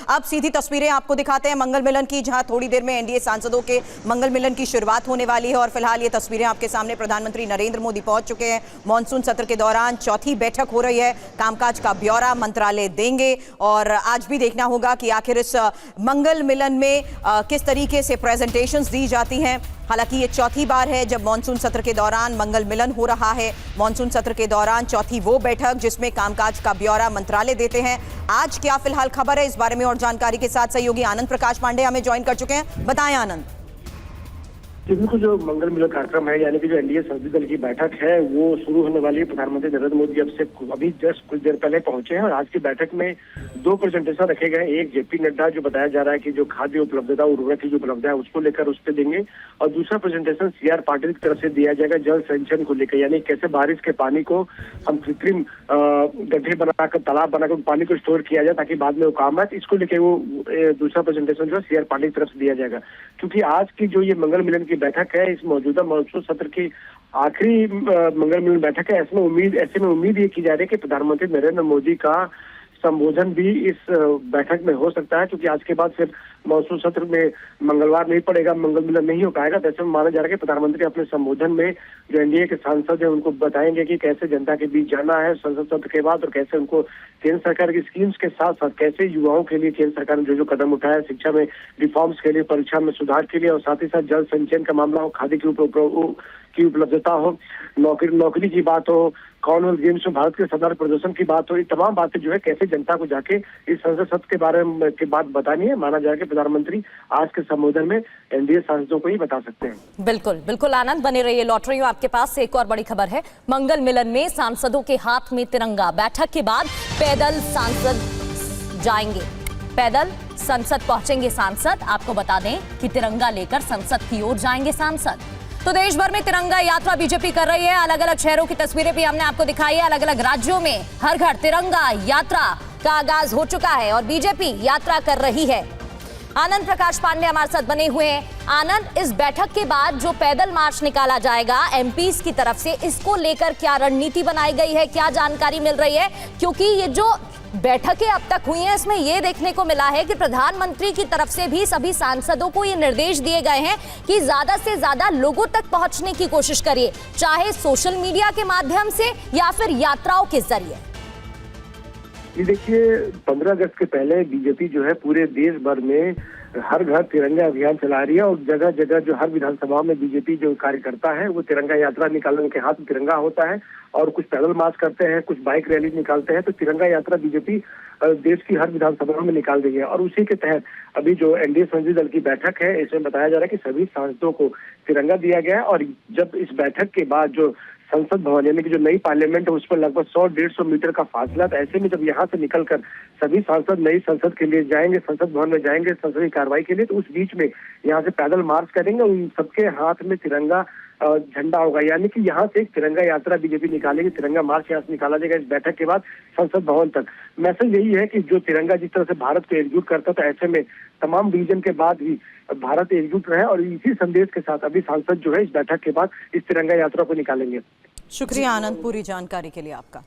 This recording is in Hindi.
अब सीधी तस्वीरें आपको दिखाते हैं मंगल मिलन की, जहां थोड़ी देर में एनडीए सांसदों के मंगल मिलन की शुरुआत होने वाली है। और फिलहाल ये तस्वीरें आपके सामने, प्रधानमंत्री नरेंद्र मोदी पहुंच चुके हैं। मॉनसून सत्र के दौरान चौथी बैठक हो रही है, कामकाज का ब्यौरा मंत्रालय देंगे और आज भी देखना होगा कि आखिर इस मंगल मिलन में किस तरीके से प्रेजेंटेशंस दी जाती हैं। हालांकि ये चौथी बार है जब मॉनसून सत्र के दौरान मंगल मिलन हो रहा है। मॉनसून सत्र के दौरान चौथी वो बैठक जिसमें कामकाज का ब्यौरा मंत्रालय देते हैं। आज क्या फिलहाल खबर है, इस बारे में और जानकारी के साथ सहयोगी आनंद प्रकाश पांडे हमें ज्वाइन कर चुके हैं। बताएं आनंद। बिल्कुल, जो मंगल मिलन कार्यक्रम है यानी कि जो एनडीए संसदीय दल की बैठक है वो शुरू होने वाली है। प्रधानमंत्री नरेंद्र मोदी अभी जस्ट कुछ देर पहले पहुंचे हैं और आज की बैठक में दो प्रेजेंटेशन रखे गए हैं। एक जेपी नड्डा, जो बताया जा रहा है कि जो खाद्य उपलब्धता, उर्वरक की जो उपलब्धता है उसको लेकर उस पर देंगे, और दूसरा प्रेजेंटेशन सीआर पाटिल की तरफ से दिया जाएगा जल संचयन को लेकर, यानी कैसे बारिश के पानी को हम कृत्रिम गड्ढे बनाकर, तालाब बनाकर पानी को स्टोर किया जाए ताकि बाद में वो काम आए। इसको लेकर वो दूसरा प्रेजेंटेशन जो है सीआर पाटिल की तरफ से दिया जाएगा। क्योंकि आज की जो ये मंगल मिलन की बैठक है, इस मौजूदा मॉनसून सत्र की आखिरी मंगल मिलन बैठक है। ऐसे में उम्मीद ये की जा रही है कि प्रधानमंत्री नरेंद्र मोदी का संबोधन भी इस बैठक में हो सकता है, क्योंकि आज के बाद फिर मॉनसून सत्र में मंगलवार नहीं पड़ेगा, मंगल मिलन नहीं हो पाएगा। तो ऐसे में माना जा रहा है कि प्रधानमंत्री अपने संबोधन में जो एनडीए के सांसद हैं उनको बताएंगे कि कैसे जनता के बीच जाना है संसद सत्र के बाद, और कैसे उनको केंद्र सरकार की स्कीम्स के साथ साथ कैसे युवाओं के लिए केंद्र सरकार ने जो कदम उठाया, शिक्षा में रिफॉर्म्स के लिए, परीक्षा में सुधार के लिए, और साथ ही साथ जल संचयन का मामला हो, खादी की उपलब्धता हो, नौकरी की बात हो, कॉमनवेल्थ गेम्स में भारत के शानदार प्रदर्शन की बात हो, ये तमाम बातें जो है कैसे जनता को जाके इस संसद सत्र के बारे में की बात बतानी है। माना जाए कि प्रधानमंत्री आज के संबोधन में एनडीए सांसदों को ही बता सकते हैं। बिल्कुल बिल्कुल आनंद, बने रहिए। लौट रही हूं आपके पास से एक और बड़ी खबर है। मंगल मिलन में सांसदों के हाथ में तिरंगा। बैठक के बाद पैदल सांसद जाएंगे, पैदल संसद पहुंचेंगे सांसद। आपको बता दें कि तिरंगा लेकर संसद की ओर जाएंगे सांसद। तो देश भर में तिरंगा यात्रा बीजेपी कर रही है। अलग अलग शहरों की तस्वीरें भी हमने आपको दिखाई है। अलग अलग राज्यों में हर घर तिरंगा यात्रा का आगाज हो चुका है और बीजेपी यात्रा कर रही है। आनंद प्रकाश पांडे हमारे साथ बने हुए हैं। आनंद, इस बैठक के बाद जो पैदल मार्च निकाला जाएगा एमपीज की तरफ से, इसको लेकर क्या रणनीति बनाई गई है, क्या जानकारी मिल रही है? क्योंकि ये जो बैठकें अब तक हुई हैं इसमें यह देखने को मिला है कि प्रधानमंत्री की तरफ से भी सभी सांसदों को ये निर्देश दिए गए हैं कि ज्यादा से ज्यादा लोगों तक पहुंचने की कोशिश करिए, चाहे सोशल मीडिया के माध्यम से या फिर यात्राओं के जरिए। ये देखिए, 15 अगस्त के पहले बीजेपी जो है पूरे देश भर में हर घर तिरंगा अभियान चला रही है, और जगह जगह जो हर विधानसभा में बीजेपी जो कार्यकर्ता है वो तिरंगा यात्रा निकालने, उनके हाथ में तिरंगा होता है, और कुछ पैदल मार्च करते हैं, कुछ बाइक रैली निकालते हैं। तो तिरंगा यात्रा बीजेपी देश की हर विधानसभा में निकाल रही है। और उसी के तहत अभी जो एनडीए संसदीय दल की बैठक है, इसमें बताया जा रहा है कि सभी सांसदों को तिरंगा दिया गया है। और जब इस बैठक के बाद जो संसद भवन यानी कि जो नई पार्लियामेंट है उस पर लगभग 100-150 मीटर का फासला, तो ऐसे में जब यहाँ से निकलकर सभी सांसद नई संसद के लिए जाएंगे, संसद भवन में जाएंगे संसदीय कार्रवाई के लिए, तो उस बीच में यहाँ से पैदल मार्च करेंगे। उन सबके हाथ में तिरंगा झंडा होगा, यानी कि यहाँ से एक तिरंगा यात्रा बीजेपी निकालेगी, तिरंगा मार्च यहाँ से निकाला जाएगा इस बैठक के बाद संसद भवन तक। मैसेज यही है कि जो तिरंगा जिस तरह से भारत को एकजुट करता था, ऐसे में तमाम डिवीजन के बाद भी भारत एकजुट रहे, और इसी संदेश के साथ अभी सांसद जो है इस बैठक के बाद इस तिरंगा यात्रा को निकालेंगे। शुक्रिया आनंद, पूरी जानकारी के लिए आपका।